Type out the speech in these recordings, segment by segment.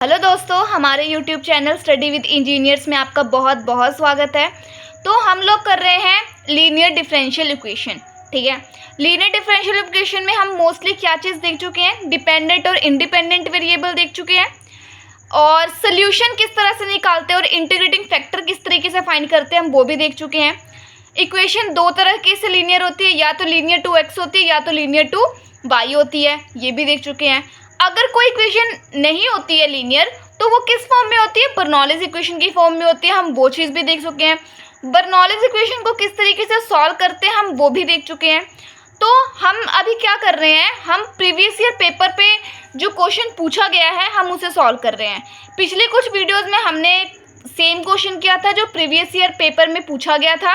Hello दोस्तों, हमारे YouTube channel study with engineers में आपका बहुत बहुत स्वागत है। तो हम लोग कर रहे हैं लीनियर डिफरेंशियल इक्वेशन। ठीक है, लीनियर डिफरेंशियल इक्वेशन में हम मोस्टली क्या चीज़ देख चुके हैं, डिपेंडेंट और इंडिपेंडेंट वेरिएबल देख चुके हैं, और सोल्यूशन किस तरह से निकालते हैं और इंटीग्रेटिंग फैक्टर किस तरीके से फाइंड करते हैं हम वो भी देख चुके हैं। इक्वेशन दो तरह की से लीनियर होती है, या तो लीनियर टू एक्स होती है या तो लीनियर टू वाई होती है, ये भी देख चुके हैं। अगर कोई इक्वेशन नहीं होती है लीनियर तो वो किस फॉर्म में होती है, बर्नौलीज इक्वेशन की फॉर्म में होती है, हम वो चीज़ भी देख चुके हैं। बर्नौलीज इक्वेशन को किस तरीके से सॉल्व करते हैं हम वो भी देख चुके हैं। तो हम अभी क्या कर रहे हैं, हम प्रीवियस ईयर पेपर पे जो क्वेश्चन पूछा गया है हम उसे सॉल्व कर रहे हैं। पिछले कुछ वीडियोस में हमने सेम क्वेश्चन किया था जो प्रीवियस ईयर पेपर में पूछा गया था,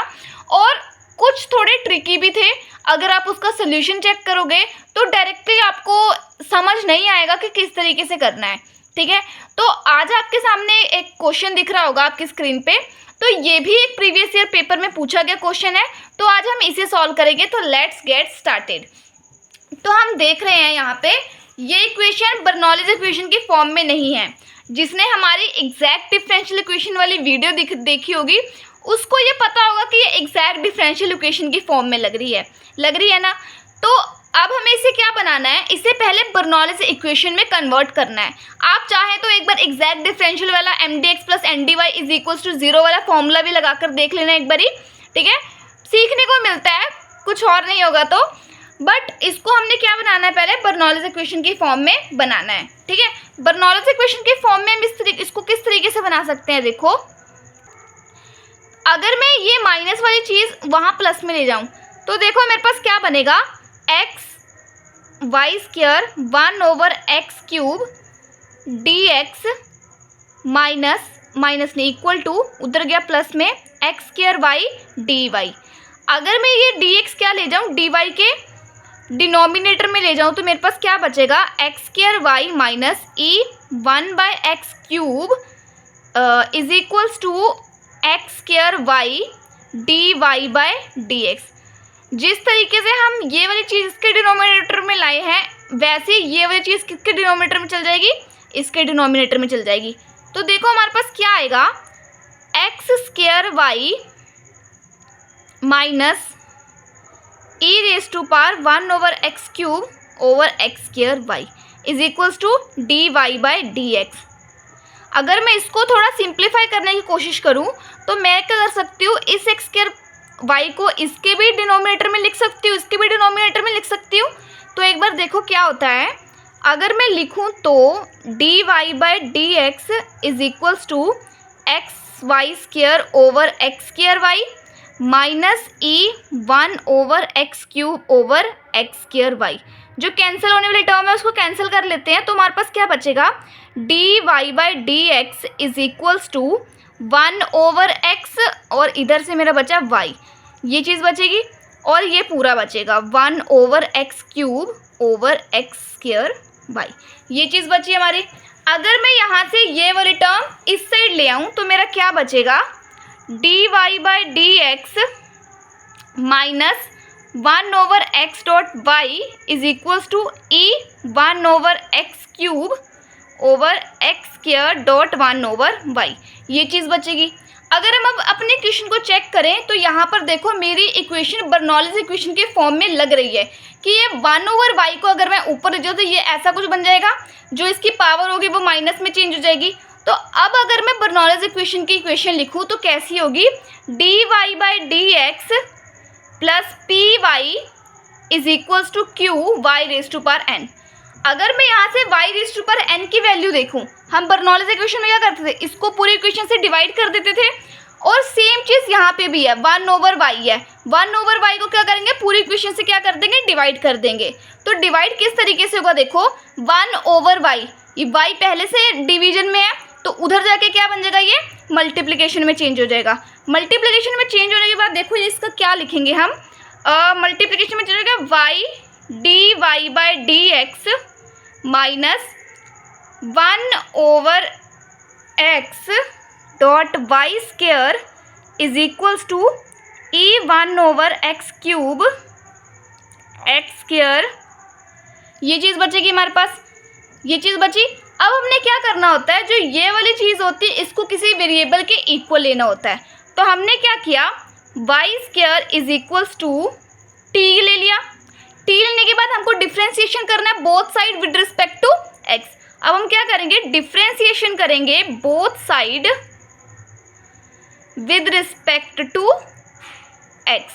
और कुछ थोड़े ट्रिकी भी थे। अगर आप उसका सोल्यूशन चेक करोगे तो डायरेक्टली आपको समझ नहीं आएगा कि किस तरीके से करना है। ठीक है, तो आज आपके सामने एक क्वेश्चन दिख रहा होगा आपकी स्क्रीन पे, तो ये भी एक प्रीवियस ईयर पेपर में पूछा गया क्वेश्चन है, तो आज हम इसे सॉल्व करेंगे। तो लेट्स गेट स्टार्टेड। तो हम देख रहे हैं यहाँ पे ये इक्वेशन बर्नौलीज इक्वेशन की फॉर्म में नहीं है। जिसने हमारी एग्जैक्ट डिफरेंशियल इक्वेशन वाली वीडियो देखी होगी उसको ये पता होगा कि ये एग्जैक्ट डिफरेंशियल इक्वेशन की फॉर्म में लग रही है ना। तो अब हमें इसे क्या बनाना है, इसे पहले बर्नौलीज इक्वेशन में कन्वर्ट करना है। आप चाहें तो एक बार एग्जैक्ट डिफरेंशियल वाला mdx plus ndy is equals to 0 वाला फॉर्मूला भी लगाकर देख लेना एक बारी। ठीक है, सीखने को मिलता है, कुछ और नहीं होगा तो। बट इसको हमने क्या बनाना है, पहले बर्नौलीज इक्वेशन की फॉर्म में बनाना है। ठीक है, बर्नौलीज इक्वेशन की फॉर्म में हम इसको किस तरीके से बना सकते हैं, देखो अगर मैं ये माइनस वाली चीज़ वहाँ प्लस में ले जाऊँ तो देखो मेरे पास क्या बनेगा, X Y square 1/x³ dx minus नहीं इक्वल टू उधर गया प्लस में x² dy। अगर मैं ये dx क्या ले जाऊँ, dy के डिनोमिनेटर में ले जाऊँ तो मेरे पास क्या बचेगा, x² minus e 1/x³ is equals to x² dy/dx। जिस तरीके से हम ये वाली चीज़ इसके डिनोमिनेटर में लाए हैं वैसे ये वाली चीज़ किसके डिनोमिनेटर में चल जाएगी, इसके डिनोमिनेटर में चल जाएगी। तो देखो हमारे पास क्या आएगा, x² minus e⁻1/x³ is equals to dy/dx। अगर मैं इसको थोड़ा सिंप्लीफाई करने की कोशिश करूं तो मैं क्या कर सकती हूँ, इस x² को इसके भी डिनोमिनेटर में लिख सकती हूँ, इसके भी डिनोमिनेटर में लिख सकती हूँ। तो एक बार देखो क्या होता है, अगर मैं लिखूँ तो dy/dx is equals to xy² minus e1/x³ जो कैंसिल होने वाली टर्म है उसको कैंसिल कर लेते हैं। तो हमारे पास क्या बचेगा, dy/dx is equals to 1/x और इधर से मेरा बचा y, ये चीज़ बचेगी, और ये पूरा बचेगा 1/x³ ये चीज़ बची हमारी। अगर मैं यहाँ से ये वाली टर्म इस साइड ले आऊँ तो मेरा क्या बचेगा, dy/dx minus 1/x.y is equals to e1/x³/x².1/y ये चीज़ बचेगी। अगर हम अब अपने इक्वेशन को चेक करें तो यहाँ पर देखो मेरी इक्वेशन बर्नौलीज इक्वेशन के फॉर्म में लग रही है कि ये 1/y को अगर मैं ऊपर ले जाऊँ तो ये ऐसा कुछ बन जाएगा, जो इसकी पावर होगी वो माइनस में चेंज हो जाएगी। तो अब अगर मैं बर्नौलीज इक्वेशन की इक्वेशन लिखूँ तो कैसी होगी, dy/dx plus py is equals to q/n। अगर मैं यहाँ से y/n की वैल्यू देखूँ, हम बर्नौलीज इक्वेशन में क्या करते थे, इसको पूरी इक्वेशन से डिवाइड कर देते थे, और सेम चीज़ यहाँ पे भी है, 1/y है, 1/y को क्या करेंगे, पूरी इक्वेशन से क्या कर देंगे, डिवाइड कर देंगे। तो डिवाइड किस तरीके से होगा, देखो 1/y, ये y पहले से डिवीजन में है तो उधर जाके क्या बन जाएगा, ये मल्टीप्लिकेशन में चेंज हो जाएगा। मल्टीप्लिकेशन में चेंज होने के बाद देखो इसका क्या लिखेंगे हम, मल्टीप्लिकेशन में चेंज हो जाएगा y dy/dx minus 1/x.y² is equals to e1/x³x²। ये चीज़ बचेगी हमारे पास, ये चीज़ बची। अब हमने क्या करना होता है, जो ये वाली चीज़ होती है इसको किसी वेरिएबल के इक्वल लेना होता है। तो हमने क्या किया, Y square is equals to T ले लिया। टी लेने के बाद हमको डिफ्रेंसिएशन करना है both side with respect to X. अब हम क्या करेंगे, डिफ्रेंसिएशन करेंगे both side with respect to X.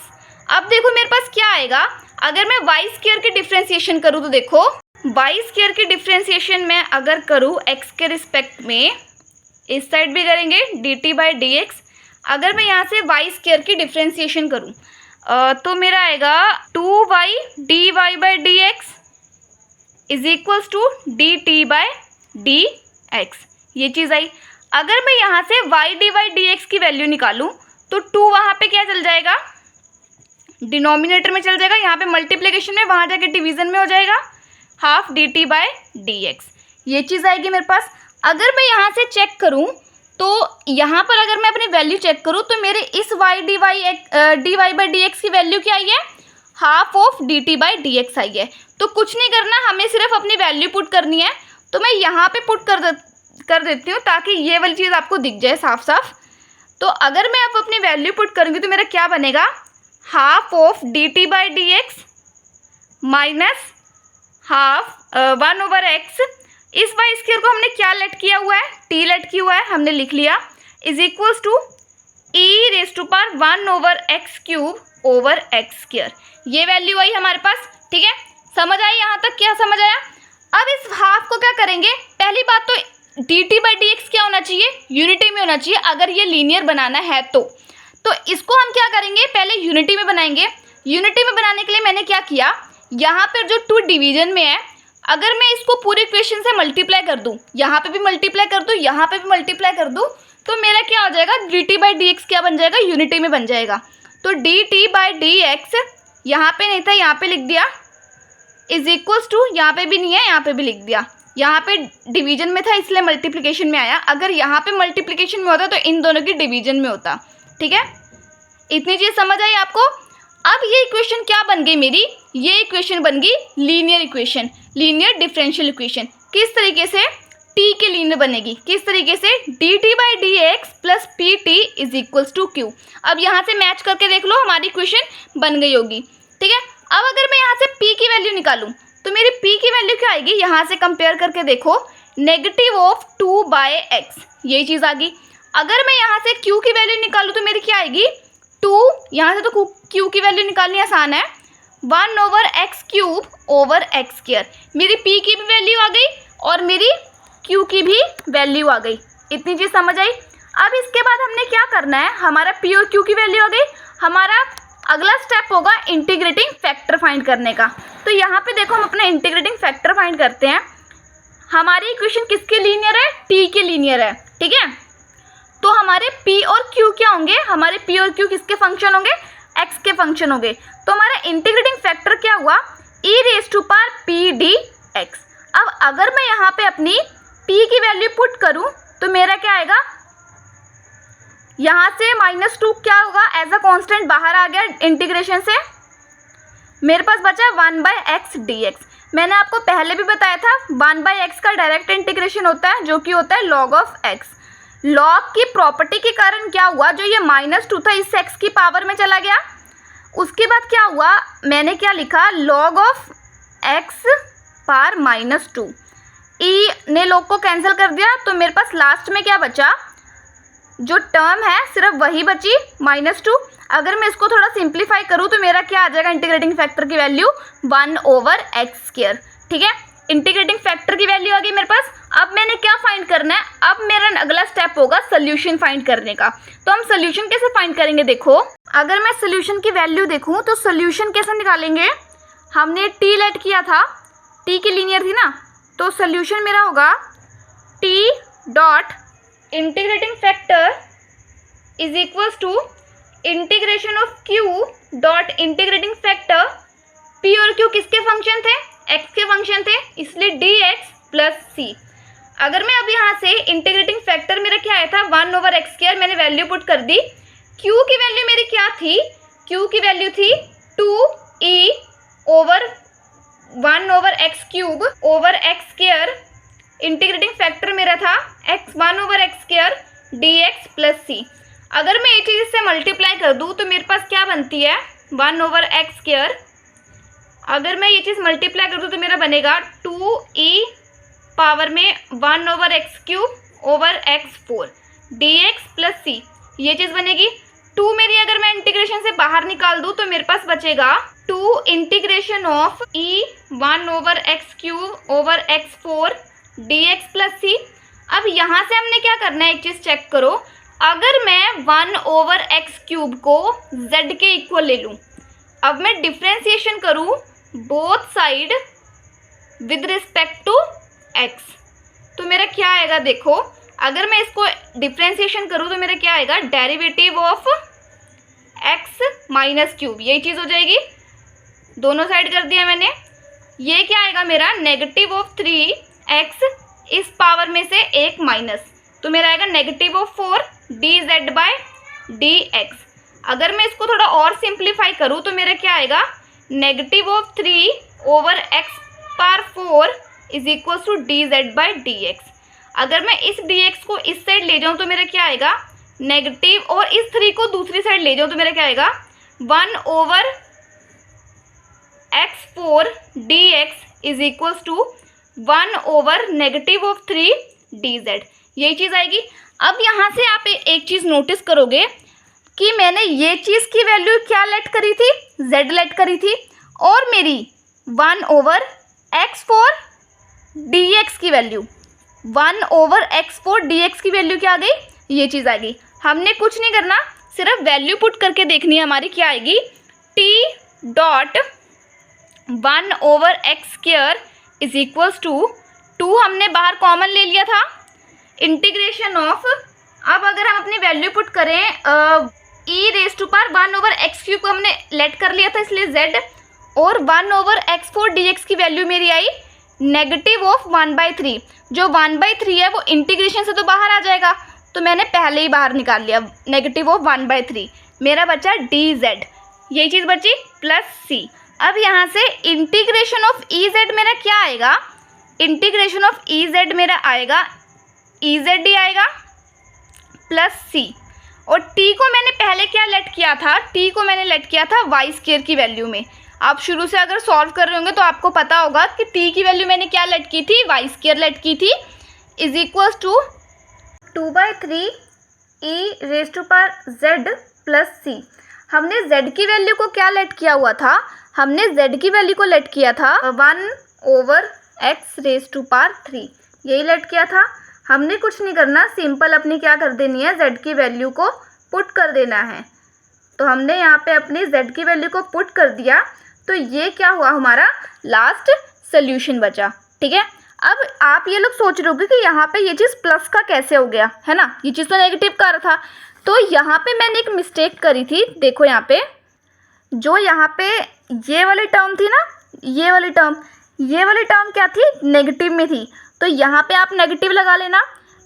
अब देखो मेरे पास क्या आएगा, अगर मैं वाई स्क्वायर की डिफ्रेंसिएशन करूँ तो देखो वाई स्क्वायर की डिफ्रेंसिएशन मैं अगर करूँ एक्स के रिस्पेक्ट में, इस साइड भी करेंगे D T by D x. अगर मैं यहाँ से वाई स्क्वायर की डिफ्रेंसिएशन करूँ तो मेरा आएगा 2y dy by D X is equals to D T by D X, ये चीज़ आई। अगर मैं यहाँ से y dy डी एक्स की वैल्यू निकालूँ तो 2 वहाँ पे क्या चल जाएगा, डिनोमिनेटर में चल जाएगा, यहाँ पे मल्टीप्लिकेशन में, वहाँ जाके डिवीजन में हो जाएगा, half D T by D X, ये चीज़ आएगी मेरे पास। अगर मैं यहाँ से चेक करूँ तो यहाँ पर अगर मैं अपनी वैल्यू चेक करूँ तो मेरे इस y dy by D X की वैल्यू क्या आई है, half of D T by D X आई है। तो कुछ नहीं करना, हमें सिर्फ अपनी वैल्यू पुट करनी है। तो मैं यहाँ पे पुट कर देती हूँ ताकि ये वाली चीज़ आपको दिख जाए साफ साफ। तो अगर मैं अब अपनी वैल्यू पुट करूँगी तो मेरा क्या बनेगा, half of D T by D x minus half 1/x। इस वाई स्क्वायर को हमने क्या लेट किया हुआ है, टी लेट किया हुआ है, हमने लिख लिया, is equals to E raise to power 1/x cube over X square. ये वैल्यू आई हमारे पास, ठीक है। समझ आई यहाँ तक, क्या समझ आया। अब इस हाफ को क्या करेंगे, पहली बात तो D T by D x क्या होना चाहिए, यूनिटी में होना चाहिए अगर ये लीनियर बनाना है तो इसको हम क्या करेंगे, पहले यूनिटी में बनाएंगे। यूनिटी में बनाने के लिए मैंने क्या किया, यहाँ पर जो 2 डिवीजन में है, अगर मैं इसको पूरे इक्वेशन से मल्टीप्लाई कर दूँ, यहाँ पे भी मल्टीप्लाई कर दूँ, यहाँ पे भी मल्टीप्लाई कर दूँ, तो मेरा क्या हो जाएगा, D T by D x क्या बन जाएगा, यूनिटी में बन जाएगा। तो D T by D x यहाँ पे नहीं था, यहाँ पे लिख दिया, इज इक्वल्स टू, यहाँ पे भी नहीं है, यहाँ पे भी लिख दिया, यहाँ पे डिवीजन में था इसलिए मल्टीप्लिकेशन में आया। अगर यहाँ पे मल्टीप्लिकेशन में होता तो इन दोनों की डिवीजन में होता, ठीक है। इतनी चीज़ समझ आई आपको। अब ये इक्वेशन क्या बन गई मेरी, ये इक्वेशन बन गई linear equation, linear differential equation. किस तरीके से, टी के लीनियर बनेगी, किस तरीके से, D T by D X plus P T is equals to Q. अब यहाँ से मैच करके देख लो, हमारी इक्वेशन बन गई होगी, ठीक है। अब अगर मैं यहाँ से p की वैल्यू निकालूं तो मेरी p की वैल्यू क्या आएगी, यहाँ से कंपेयर करके देखो, नेगेटिव ऑफ 2/x, ये चीज़ आ गई। अगर मैं यहाँ से q की वैल्यू निकालूं तो मेरी क्या आएगी, 2, यहाँ से तो q की वैल्यू निकालनी आसान है, 1/x cube over X square. मेरी p की भी वैल्यू आ गई और मेरी q की भी वैल्यू आ गई। इतनी चीज़ समझ आई। अब इसके बाद हमने क्या करना है, हमारा p और q की वैल्यू आ गई, हमारा अगला स्टेप होगा इंटीग्रेटिंग फैक्टर फाइंड करने का। तो यहाँ पे देखो हम अपना इंटीग्रेटिंग फैक्टर फाइंड करते हैं। हमारी इक्वेशन किसके लीनियर है, t के लीनियर है, ठीक है। तो हमारे p और q क्या होंगे, हमारे p और q किसके फंक्शन होंगे, x के फंक्शन होंगे। तो हमारा इंटीग्रेटिंग फैक्टर क्या हुआ, e raise to power p D X. अब अगर मैं यहाँ पे अपनी p की वैल्यू पुट करूँ तो मेरा क्या आएगा, यहाँ से -2 क्या होगा, एज अ कांस्टेंट बाहर आ गया इंटीग्रेशन से, मेरे पास बचा 1/x dx। मैंने आपको पहले भी बताया था 1/x का डायरेक्ट इंटीग्रेशन होता है जो कि होता है log ऑफ x। log की प्रॉपर्टी के कारण क्या हुआ, जो ये -2 था इस x की पावर में चला गया। उसके बाद क्या हुआ, मैंने क्या लिखा, log of x power -2, e ने log को कैंसिल कर दिया, तो मेरे पास लास्ट में क्या बचा, जो टर्म है सिर्फ वही बची -2। अगर मैं इसको थोड़ा सिंप्लीफाई करूँ तो मेरा क्या आ जाएगा, इंटीग्रेटिंग फैक्टर की वैल्यू 1/x स्क्वायर, ठीक है। इंटीग्रेटिंग फैक्टर की वैल्यू आ गई मेरे पास। अब मैंने क्या फाइंड करना है, अब मेरा अगला स्टेप होगा सोल्यूशन फाइंड करने का। तो हम सोल्यूशन कैसे फाइंड करेंगे, देखो अगर मैं सोल्यूशन की वैल्यू देखूँ तो सोल्यूशन कैसे निकालेंगे, हमने टी लेट किया था, टी की लीनियर थी ना, तो सोल्यूशन मेरा होगा T dot integrating factor is equals to integration of q dot integrating factor, p और q किसके फंक्शन थे, x के फंक्शन थे, इसलिए dx प्लस c। अगर मैं अब यहाँ से इंटीग्रेटिंग फैक्टर मेरा क्या आया था, 1/x स्क्वायर, मैंने वैल्यू पुट कर दी। q की वैल्यू मेरी क्या थी, q की वैल्यू थी 2e over 1/x cube over x square integrating factor मेरा था x1/x² dx प्लस सी। अगर मैं ये चीज़ इससे मल्टीप्लाई कर दूँ तो मेरे पास क्या बनती है 1/x²। अगर मैं ये चीज़ मल्टीप्लाई कर दूँ तो मेरा बनेगा 2e पावर में 1/x³ dx प्लस सी। ये चीज़ बनेगी 2 मेरी अगर मैं इंटीग्रेशन से बाहर निकाल दूँ तो मेरे पास बचेगा 2 integration of e 1/x³ dx plus C. अब यहाँ से हमने क्या करना है, एक चीज़ चेक करो। अगर मैं 1/x³ को z के इक्वल ले लूँ, अब मैं डिफ्रेंसिएशन करूँ both side with respect to x, तो मेरा क्या आएगा देखो। अगर मैं इसको डिफ्रेंसिएशन करूँ तो मेरा क्या आएगा, डेरिवेटिव ऑफ x-³ यही चीज़ हो जाएगी। दोनों साइड कर दिया मैंने। ये क्या आएगा मेरा, नेगेटिव ऑफ 3x इस पावर में से एक माइनस, तो मेरा आएगा नेगेटिव ऑफ 4 dz/dx। अगर मैं इसको थोड़ा और सिंप्लीफाई करूँ तो मेरा क्या आएगा, negative of 3/x⁴ is equal to dz/dx। अगर मैं इस dx को इस साइड ले जाऊँ तो मेरा क्या आएगा, नेगेटिव, और इस 3 को दूसरी साइड ले जाऊँ तो मेरा क्या आएगा 1/x⁴ dx is equal to 1/-3 dz। यही चीज़ आएगी। अब यहाँ से आप एक चीज़ नोटिस करोगे कि मैंने ये चीज़ की वैल्यू क्या लेट करी थी, z लेट करी थी, और मेरी 1/x⁴ dx की वैल्यू 1/x⁴ dx की वैल्यू क्या आ गई, ये चीज़ आ गई। हमने कुछ नहीं करना, सिर्फ वैल्यू पुट करके देखनी है हमारी क्या आएगी, t dot 1/x² is equals to 2 हमने बाहर कॉमन ले लिया था, इंटीग्रेशन ऑफ, अब अगर हम अपनी वैल्यू पुट करें e⁻1/x³ को हमने लेट कर लिया था इसलिए z, और 1/x⁴ dx की वैल्यू मेरी आई नेगेटिव ऑफ 1/3। जो 1/3 है वो इंटीग्रेशन से तो बाहर आ जाएगा, तो मैंने पहले ही बाहर निकाल लिया, नेगेटिव ऑफ 1/3 मेरा बचा dz, यही चीज़ बची प्लस c। अब यहाँ से इंटीग्रेशन ऑफ ez मेरा क्या आएगा, इंटीग्रेशन ऑफ ez मेरा आएगा ez ही आएगा प्लस c, और t को मैंने पहले क्या लेट किया था, t को मैंने लेट किया था y² की वैल्यू में। आप शुरू से अगर सॉल्व कर रहे होंगे तो आपको पता होगा कि t की वैल्यू मैंने क्या लेट की थी, y² लेट की थी, is equals to 2/3 e⁻z plus c। हमने z की वैल्यू को क्या लेट किया हुआ था, हमने z की वैल्यू को लेट किया था 1/x⁻3, यही लेट किया था। हमने कुछ नहीं करना, सिंपल अपनी क्या कर देनी है, z की वैल्यू को पुट कर देना है। तो हमने यहाँ पे अपनी z की वैल्यू को पुट कर दिया, तो ये क्या हुआ, हमारा लास्ट सोल्यूशन बचा। ठीक है, अब आप ये लोग सोच रहे होगे कि यहाँ पे ये चीज़ प्लस का कैसे हो गया, है ना, ये चीज़ तो नेगेटिव का रहा था। तो यहाँ पे मैंने एक मिस्टेक करी थी, देखो यहाँ पे जो यहाँ पे ये वाली टर्म थी ना, ये वाली टर्म क्या थी, नेगेटिव में थी, तो यहाँ पे आप नेगेटिव लगा लेना।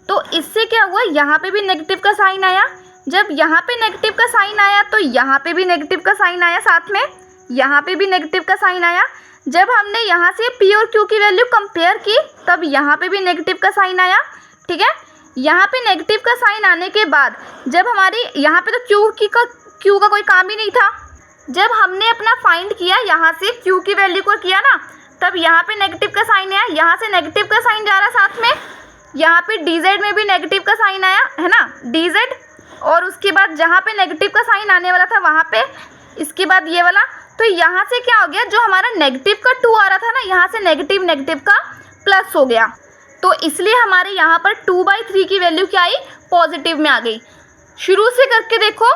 तो इससे क्या हुआ, यहाँ पे भी नेगेटिव का साइन आया, जब यहाँ पे नेगेटिव का साइन आया तो यहाँ पे भी नेगेटिव का साइन आया, साथ में यहाँ पे भी नेगेटिव का साइन आया। जब हमने यहाँ से p और q की वैल्यू कंपेयर की तब यहाँ पे भी नेगेटिव का साइन आया। ठीक है, यहाँ पे नेगेटिव का साइन आने के बाद जब हमारी यहाँ पे तो q का कोई काम ही नहीं था, जब हमने अपना फाइंड किया यहाँ से q की वैल्यू को किया ना, तब यहाँ पे नेगेटिव का साइन आया, यहाँ से नेगेटिव का साइन जा रहा साथ में, यहाँ पे dz में भी नेगेटिव का साइन आया, है ना, dz, और उसके बाद जहाँ पे नेगेटिव का साइन आने वाला था वहाँ पे, इसके बाद ये वाला, तो यहाँ से क्या हो गया, जो हमारा नेगेटिव का 2 आ रहा था ना, यहाँ से नेगेटिव का प्लस हो गया, तो इसलिए हमारे यहाँ पर 2/3 की वैल्यू क्या आई, पॉजिटिव में आ गई। शुरू से करके देखो,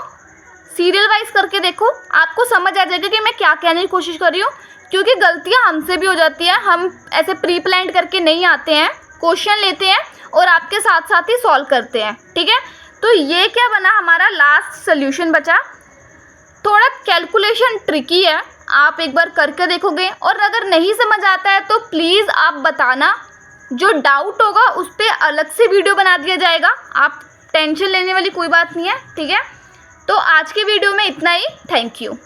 सीरियल वाइज करके देखो, आपको समझ आ जाएगा कि मैं क्या कहने की कोशिश कर रही हूँ, क्योंकि गलतियाँ हमसे भी हो जाती हैं, हम ऐसे प्री प्लान करके नहीं आते हैं, क्वेश्चन लेते हैं और आपके साथ साथ ही सॉल्व करते हैं। ठीक है, तो ये क्या बना, हमारा लास्ट सोल्यूशन बचा। थोड़ा कैलकुलेशन ट्रिकी है, आप एक बार करके देखोगे, और अगर नहीं समझ आता है तो प्लीज़ आप बताना, जो डाउट होगा उस पर अलग से वीडियो बना दिया जाएगा, आप टेंशन लेने वाली कोई बात नहीं है। ठीक है, तो आज की वीडियो में इतना ही, थैंक यू।